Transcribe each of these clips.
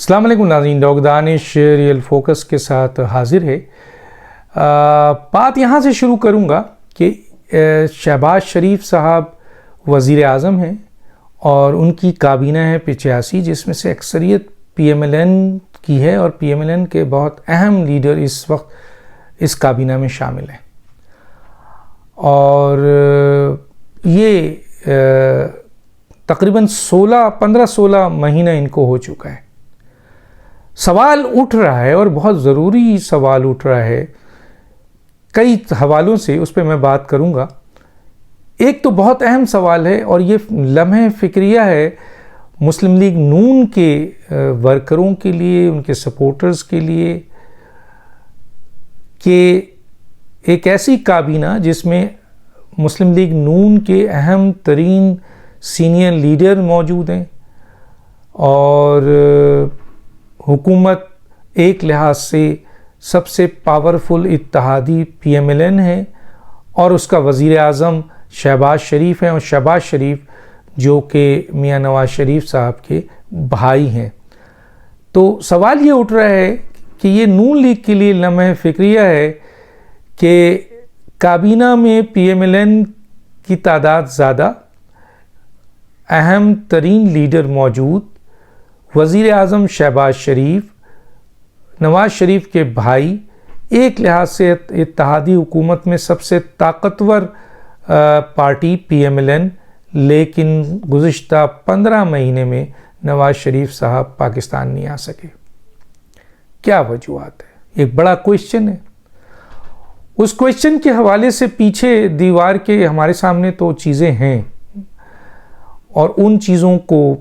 السلام علیکم ناظرین، ڈاکٹر دانش ریئل فوکس کے ساتھ حاضر ہے۔ بات یہاں سے شروع کروں گا کہ شہباز شریف صاحب وزیر اعظم ہیں اور ان کی کابینہ ہے 85، جس میں سے اکثریت پی ایم ایل این کی ہے اور پی ایم ایل این کے بہت اہم لیڈر اس وقت اس کابینہ میں شامل ہیں، اور یہ تقریباً 15-16 مہینہ ان کو ہو چکا ہے۔ سوال اٹھ رہا ہے اور بہت ضروری سوال اٹھ رہا ہے کئی حوالوں سے، اس پہ میں بات کروں گا۔ ایک تو بہت اہم سوال ہے اور یہ لمحہ فکریہ ہے مسلم لیگ نون کے ورکروں کے لیے، ان کے سپورٹرز کے لیے، کہ ایک ایسی کابینہ جس میں مسلم لیگ نون کے اہم ترین سینئر لیڈر موجود ہیں اور حکومت ایک لحاظ سے سب سے پاورفل اتحادی پی ایم ایل این ہے اور اس کا وزیر اعظم شہباز شریف ہیں، اور شہباز شریف جو کہ میاں نواز شریف صاحب کے بھائی ہیں۔ تو سوال یہ اٹھ رہا ہے کہ یہ نون لیگ کے لیے لمحہ فکریہ ہے کہ کابینہ میں پی ایم ایل این کی تعداد زیادہ، اہم ترین لیڈر موجود، وزیر اعظم شہباز شریف، نواز شریف کے بھائی، ایک لحاظ سے اتحادی حکومت میں سب سے طاقتور party P M L N, لیکن گزشتہ 15 مہینے میں نواز شریف صاحب پاکستان نہیں آ سکے۔ کیا وجوہات ہے؟ ایک بڑا کویشچن ہے۔ اس کویشچن کے حوالے سے پیچھے دیوار کے ہمارے سامنے تو چیزیں ہیں اور ان چیزوں کو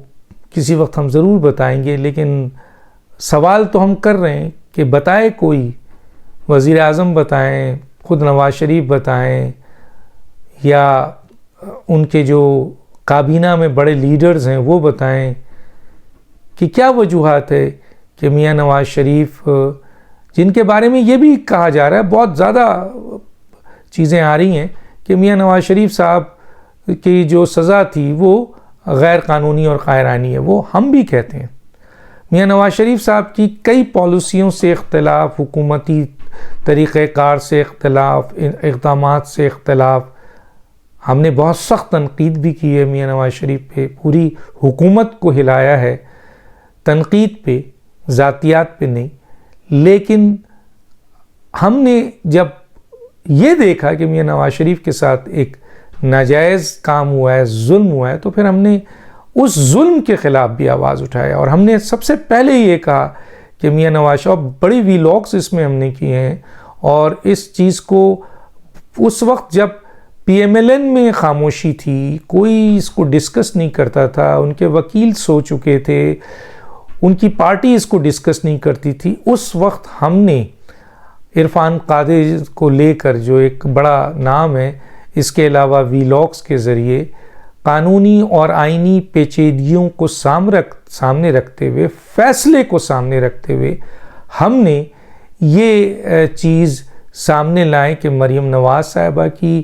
کسی وقت ہم ضرور بتائیں گے، لیکن سوال تو ہم کر رہے ہیں کہ بتائے کوئی، وزیر اعظم بتائیں، خود نواز شریف بتائیں، یا ان کے جو کابینہ میں بڑے لیڈرز ہیں وہ بتائیں کہ کیا وجوہات ہے کہ میاں نواز شریف، جن کے بارے میں یہ بھی کہا جا رہا ہے، بہت زیادہ چیزیں آ رہی ہیں کہ میاں نواز شریف صاحب کی جو سزا تھی وہ غیر قانونی اور قاہرانی ہے۔ وہ ہم بھی کہتے ہیں میاں نواز شریف صاحب کی کئی پالیسیوں سے اختلاف، حکومتی طریقہ کار سے اختلاف، اقدامات سے اختلاف، ہم نے بہت سخت تنقید بھی کی ہے میاں نواز شریف پہ، پوری حکومت کو ہلایا ہے تنقید پہ، ذاتیات پہ نہیں۔ لیکن ہم نے جب یہ دیکھا کہ میاں نواز شریف کے ساتھ ایک ناجائز کام ہوا ہے، ظلم ہوا ہے، تو پھر ہم نے اس ظلم کے خلاف بھی آواز اٹھایا، اور ہم نے سب سے پہلے یہ کہا کہ میاں نواز شریف، بڑی ویلاگز اس میں ہم نے کیے ہیں، اور اس چیز کو اس وقت جب پی ایم ایل این میں خاموشی تھی، کوئی اس کو ڈسکس نہیں کرتا تھا، ان کے وکیل سو چکے تھے، ان کی پارٹی اس کو ڈسکس نہیں کرتی تھی، اس وقت ہم نے عرفان قادری کو لے کر، جو ایک بڑا نام ہے، اس کے علاوہ ویلاگز کے ذریعے قانونی اور آئینی پیچیدگیوں کو سامنے رکھتے ہوئے، فیصلے کو سامنے رکھتے ہوئے، ہم نے یہ چیز سامنے لائیں کہ مریم نواز صاحبہ کی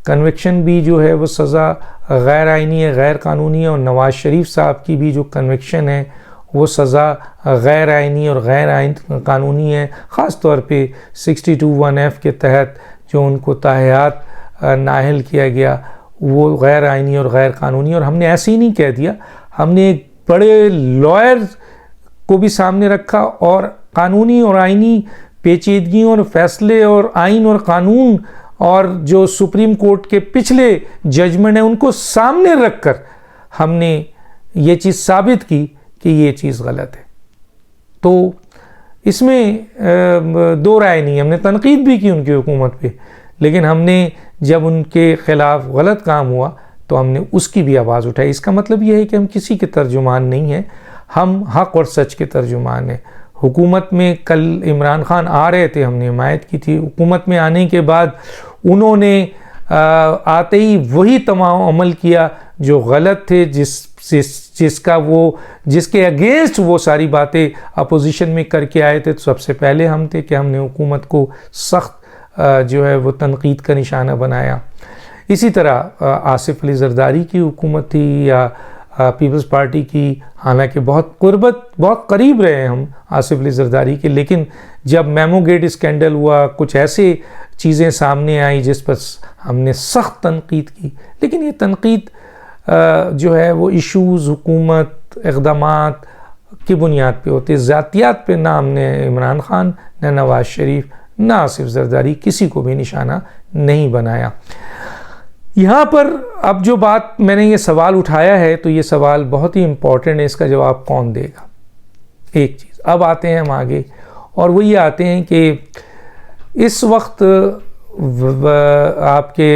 کنوکشن بھی جو ہے وہ سزا غیر آئینی ہے، غیر قانونی ہے، اور نواز شریف صاحب کی بھی جو کنوکشن ہے وہ سزا غیر آئینی اور غیر قانونی ہے، خاص طور پہ 62(1)F کے تحت جو ان کو تاحیات نااہل کیا گیا وہ غیر آئینی اور غیر قانونی۔ اور ہم نے ایسے ہی نہیں کہہ دیا، ہم نے ایک بڑے لائر کو بھی سامنے رکھا اور قانونی اور آئینی پیچیدگیوں اور فیصلے اور آئین اور قانون اور جو سپریم کورٹ کے پچھلے ججمنٹ ہیں ان کو سامنے رکھ کر ہم نے یہ چیز ثابت کی کہ یہ چیز غلط ہے۔ تو اس میں دو رائے نہیں، ہم نے تنقید بھی کی ان کی حکومت پہ، لیکن ہم نے جب ان کے خلاف غلط کام ہوا تو ہم نے اس کی بھی آواز اٹھائی۔ اس کا مطلب یہ ہے کہ ہم کسی کے ترجمان نہیں ہیں، ہم حق اور سچ کے ترجمان ہیں۔ حکومت میں کل عمران خان آ رہے تھے، ہم نے حمایت کی تھی، حکومت میں آنے کے بعد انہوں نے آتے ہی وہی تمام عمل کیا جو غلط تھے، جس کے اگینسٹ وہ ساری باتیں اپوزیشن میں کر کے آئے تھے۔ تو سب سے پہلے ہم تھے کہ ہم نے حکومت کو سخت جو ہے وہ تنقید کا نشانہ بنایا۔ اسی طرح آصف علی زرداری کی حکومت تھی، یا پیپلز پارٹی کی، حالانکہ بہت قریب رہے ہیں ہم آصف علی زرداری کے، لیکن جب میمو گیٹ اسکینڈل ہوا، کچھ ایسے چیزیں سامنے آئیں جس پر ہم نے سخت تنقید کی، لیکن یہ تنقید جو ہے وہ ایشوز، حکومت، اقدامات کی بنیاد پہ ہوتے، ذاتیات پہ نہ ہم نے عمران خان، نہ نواز شریف، نہ آصف زرداری کسی کو بھی نشانہ نہیں بنایا۔ یہاں پر اب جو بات میں نے یہ سوال اٹھایا ہے تو یہ سوال بہت ہی امپورٹنٹ ہے، اس کا جواب کون دے گا؟ ایک چیز اب آتے ہیں ہم آگے، اور وہ یہ آتے ہیں کہ اس وقت آپ کے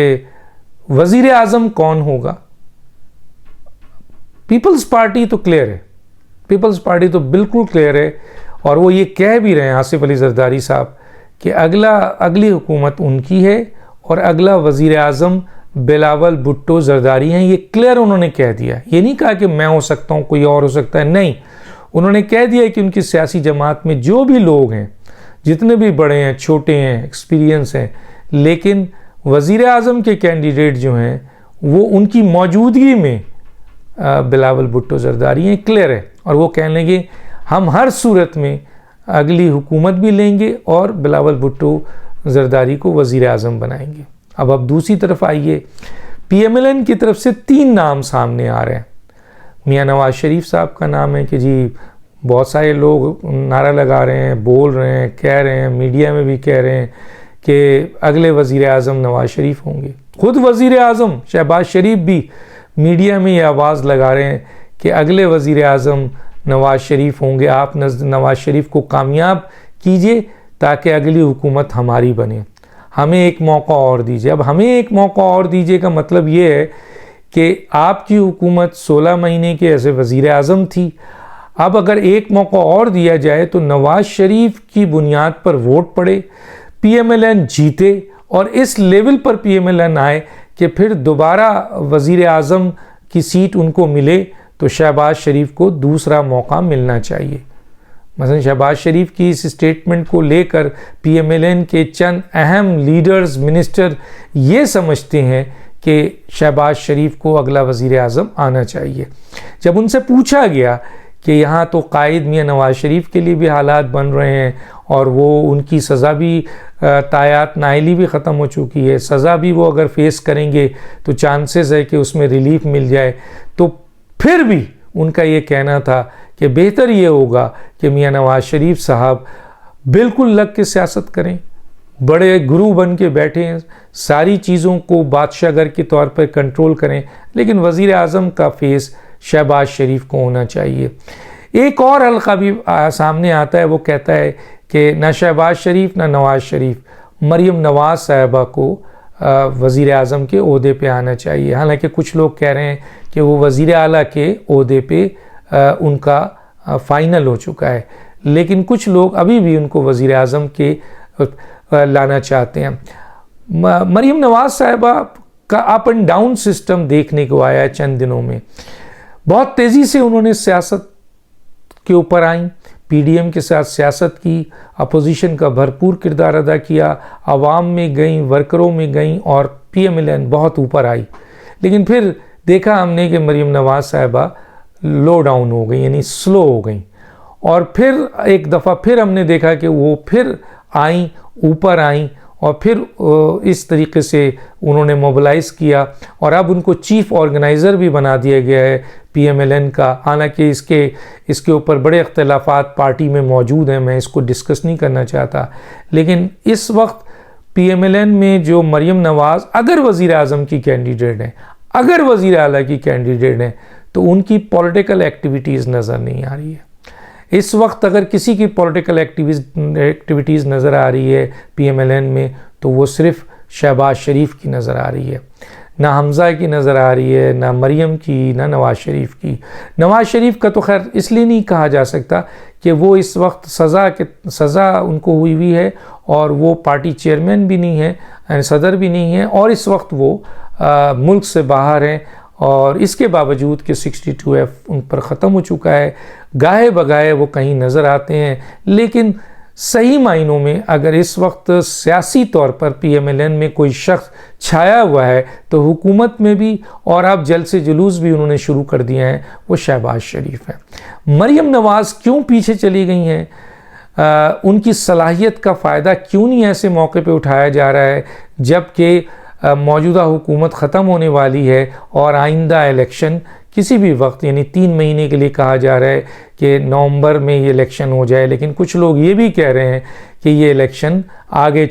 وزیر اعظم کون ہوگا؟ پیپلز پارٹی تو کلیئر ہے، پیپلز پارٹی تو بالکل کلیئر ہے، اور وہ یہ کہہ بھی رہے ہیں آصف علی زرداری صاحب کہ اگلی حکومت ان کی ہے اور اگلا وزیر اعظم بلاول بھٹو زرداری ہیں، یہ کلیئر انہوں نے کہہ دیا۔ یہ نہیں کہا کہ میں ہو سکتا ہوں، کوئی اور ہو سکتا ہے، نہیں، انہوں نے کہہ دیا کہ ان کی سیاسی جماعت میں جو بھی لوگ ہیں، جتنے بھی بڑے ہیں، چھوٹے ہیں، ایکسپیرینس ہیں، لیکن وزیر اعظم کے کینڈیڈیٹ جو ہیں وہ ان کی موجودگی میں بلاول بھٹو زرداری ہیں، کلیئر ہے، اور وہ کہنے لگے ہم ہر صورت میں اگلی حکومت بھی لیں گے اور بلاول بھٹو زرداری کو وزیر اعظم بنائیں گے۔ اب دوسری طرف آئیے، پی ایم ایل این کی طرف سے 3 نام سامنے آ رہے ہیں۔ میاں نواز شریف صاحب کا نام ہے کہ جی بہت سارے لوگ نعرہ لگا رہے ہیں، بول رہے ہیں، کہہ رہے ہیں، میڈیا میں بھی کہہ رہے ہیں کہ اگلے وزیر اعظم نواز شریف ہوں گے۔ خود وزیر اعظم شہباز شریف بھی میڈیا میں یہ آواز لگا رہے ہیں کہ اگلے وزیر اعظم نواز شریف ہوں گے، آپ نواز شریف کو کامیاب کیجئے تاکہ اگلی حکومت ہماری بنے، ہمیں ایک موقع اور دیجئے۔ اب ہمیں ایک موقع اور دیجئے کا مطلب یہ ہے کہ آپ کی حکومت 16 مہینے کے ایسے وزیر اعظم تھی، اب اگر ایک موقع اور دیا جائے تو نواز شریف کی بنیاد پر ووٹ پڑے، پی ایم ایل این جیتے اور اس لیول پر پی ایم ایل این آئے کہ پھر دوبارہ وزیر اعظم کی سیٹ ان کو ملے، تو شہباز شریف کو دوسرا موقع ملنا چاہیے۔ مثلا شہباز شریف کی اس اسٹیٹمنٹ کو لے کر پی ایم ایل این کے چند اہم لیڈرز، منسٹر یہ سمجھتے ہیں کہ شہباز شریف کو اگلا وزیر اعظم آنا چاہیے۔ جب ان سے پوچھا گیا کہ یہاں تو قائد میاں نواز شریف کے لیے بھی حالات بن رہے ہیں اور وہ ان کی سزا بھی تایات نائلی بھی ختم ہو چکی ہے، سزا بھی وہ اگر فیس کریں گے تو چانسز ہے کہ اس میں ریلیف مل جائے، تو پھر بھی ان کا یہ کہنا تھا کہ بہتر یہ ہوگا کہ میاں نواز شریف صاحب بالکل لگ کے سیاست کریں، بڑے گرو بن کے بیٹھے ہیں، ساری چیزوں کو بادشاہ گر کے طور پر کنٹرول کریں، لیکن وزیر اعظم کا فیس شہباز شریف کو ہونا چاہیے۔ ایک اور حلقہ بھی سامنے آتا ہے، وہ کہتا ہے کہ نہ شہباز شریف نہ نواز شریف، مریم نواز صاحبہ کو وزیر اعظم کے عہدے پہ آنا چاہیے، حالانکہ کچھ لوگ کہہ رہے ہیں کہ وہ وزیر اعلیٰ کے عہدے پہ ان کا فائنل ہو چکا ہے، لیکن کچھ لوگ ابھی بھی ان کو وزیر اعظم کے لانا چاہتے ہیں۔ مریم نواز صاحبہ کا اپ اینڈ ڈاؤن سسٹم دیکھنے کو آیا ہے چند دنوں میں، بہت تیزی سے انہوں نے سیاست کے اوپر آئیں، پی ڈی ایم کے ساتھ سیاست کی، اپوزیشن کا بھرپور کردار ادا کیا، عوام میں گئیں، ورکروں میں گئیں، اور پی ایم ایل این بہت اوپر آئی، لیکن پھر دیکھا ہم نے کہ مریم نواز صاحبہ لو ڈاؤن ہو گئی، یعنی سلو ہو گئیں، اور پھر ایک دفعہ پھر ہم نے دیکھا کہ وہ پھر آئیں، اوپر آئیں، اور پھر اس طریقے سے انہوں نے موبلائز کیا، اور اب ان کو چیف آرگنائزر بھی بنا دیا گیا ہے پی ایم ایل این کا، حالانکہ اس کے اوپر بڑے اختلافات پارٹی میں موجود ہیں، میں اس کو ڈسکس نہیں کرنا چاہتا، لیکن اس وقت پی ایم ایل این میں جو مریم نواز اگر وزیر اعظم کی کینڈیڈیٹ ہیں، اگر وزیر اعلیٰ کی کینڈیڈیٹ ہیں، تو ان کی پولیٹیکل ایکٹیویٹیز نظر نہیں آ رہی ہے۔ اس وقت اگر کسی کی پولیٹیکل ایکٹیویٹیز نظر آ رہی ہے پی ایم ایل این میں تو وہ صرف شہباز شریف کی نظر آ رہی ہے، نہ حمزہ کی نظر آ رہی ہے، نہ مریم کی، نہ نواز شریف کی۔ نواز شریف کا تو خیر اس لیے نہیں کہا جا سکتا کہ وہ اس وقت سزا ان کو ہوئی ہے، اور وہ پارٹی چیئرمین بھی نہیں ہے، صدر بھی نہیں ہے، اور اس وقت وہ ملک سے باہر ہیں، اور اس کے باوجود کہ 62F ان پر ختم ہو چکا ہے، گاہے بگاہے وہ کہیں نظر آتے ہیں، لیکن صحیح معنوں میں اگر اس وقت سیاسی طور پر پی ایم ایل این میں کوئی شخص چھایا ہوا ہے تو حکومت میں بھی، اور اب جلسے جلوس بھی انہوں نے شروع کر دیا ہے، وہ شہباز شریف ہے۔ مریم نواز کیوں پیچھے چلی گئی ہیں؟ ان کی صلاحیت کا فائدہ کیوں نہیں ایسے موقع پہ اٹھایا جا رہا ہے جبکہ موجودہ حکومت ختم ہونے والی ہے اور آئندہ الیکشن کسی بھی وقت، یعنی 3 مہینے کے لیے کہا جا رہا ہے کہ نومبر میں یہ الیکشن ہو جائے، لیکن کچھ لوگ یہ بھی کہہ رہے ہیں کہ یہ الیکشن آگے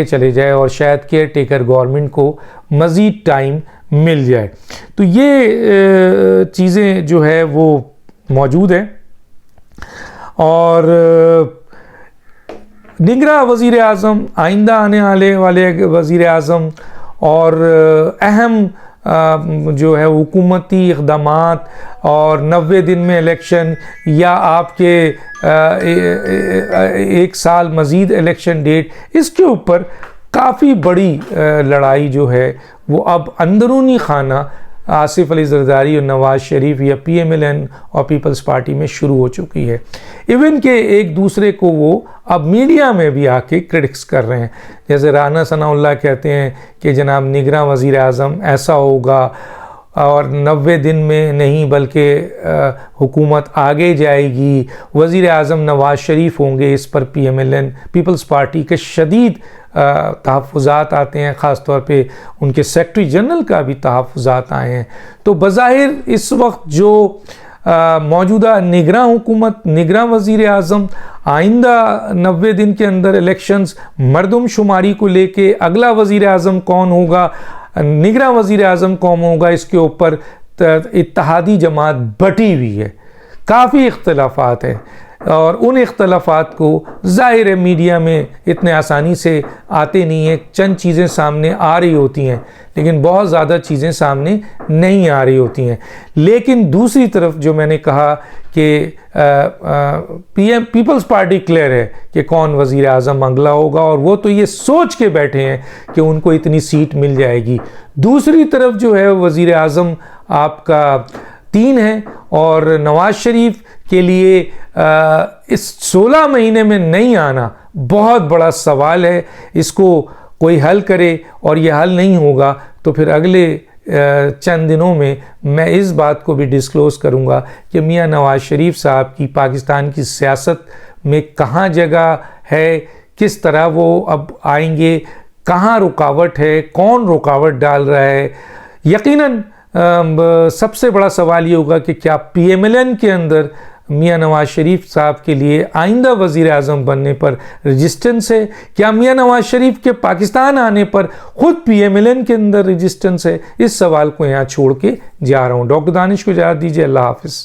چلے جائے اور شاید کیئر ٹیکر گورنمنٹ کو مزید ٹائم مل جائے۔ تو یہ چیزیں جو ہے وہ موجود ہیں۔ اور نگراں وزیر اعظم، آئندہ آنے والے وزیر اعظم اور اہم جو ہے حکومتی اقدامات اور 90 دن میں الیکشن یا آپ کے 1 سال مزید الیکشن ڈیٹ، اس کے اوپر کافی بڑی لڑائی جو ہے وہ اب اندرونی خانہ آصف علی زرداری اور نواز شریف یا پی ایم ایل این اور پیپلز پارٹی میں شروع ہو چکی ہے۔ ایون کہ ایک دوسرے کو وہ اب میڈیا میں بھی آ کے کرٹکس کر رہے ہیں، جیسے رانا ثناء اللہ کہتے ہیں کہ جناب نگراں وزیر اعظم ایسا ہوگا اور 90 دن میں نہیں بلکہ حکومت آگے جائے گی، وزیر اعظم نواز شریف ہوں گے۔ اس پر P M L N Peoples Party کے شدید تحفظات آتے ہیں، خاص طور پہ ان کے سیکرٹری جنرل کا بھی تحفظات آئے ہیں۔ تو بظاہر اس وقت جو موجودہ نگراں حکومت، نگراں وزیر اعظم، آئندہ 90 دن کے اندر الیکشنز، مردم شماری کو لے کے اگلا وزیر اعظم کون ہوگا، نگراں وزیر اعظم کون ہوگا، اس کے اوپر اتحادی جماعت بٹی ہوئی ہے، کافی اختلافات ہیں، اور ان اختلافات کو ظاہر ہے میڈیا میں اتنے آسانی سے آتے نہیں ہیں، چند چیزیں سامنے آ رہی ہوتی ہیں لیکن بہت زیادہ چیزیں سامنے نہیں آ رہی ہوتی ہیں۔ لیکن دوسری طرف جو میں نے کہا کہ پیپلز پارٹی کلیئر ہے کہ کون وزیر اعظم اگلا ہوگا، اور وہ تو یہ سوچ کے بیٹھے ہیں کہ ان کو اتنی سیٹ مل جائے گی۔ دوسری طرف جو ہے وزیر اعظم آپ کا 3 ہیں، اور نواز شریف کے لیے اس 16 مہینے میں نہیں آنا بہت بڑا سوال ہے۔ اس کو کوئی حل کرے اور یہ حل نہیں ہوگا تو پھر اگلے چند دنوں میں اس بات کو بھی ڈسکلوز کروں گا کہ میاں نواز شریف صاحب کی پاکستان کی سیاست میں کہاں جگہ ہے، کس طرح وہ اب آئیں گے، کہاں رکاوٹ ہے، کون رکاوٹ ڈال رہا ہے۔ یقیناً سب سے بڑا سوال یہ ہوگا کہ کیا پی ایم ایل این کے اندر میاں نواز شریف صاحب کے لیے آئندہ وزیر اعظم بننے پر رجسٹنس ہے، کیا میاں نواز شریف کے پاکستان آنے پر خود پی ایم ایل این کے اندر رجسٹنس ہے۔ اس سوال کو یہاں چھوڑ کے جا رہا ہوں۔ ڈاکٹر دانش کو اجازت دیجیے، اللہ حافظ۔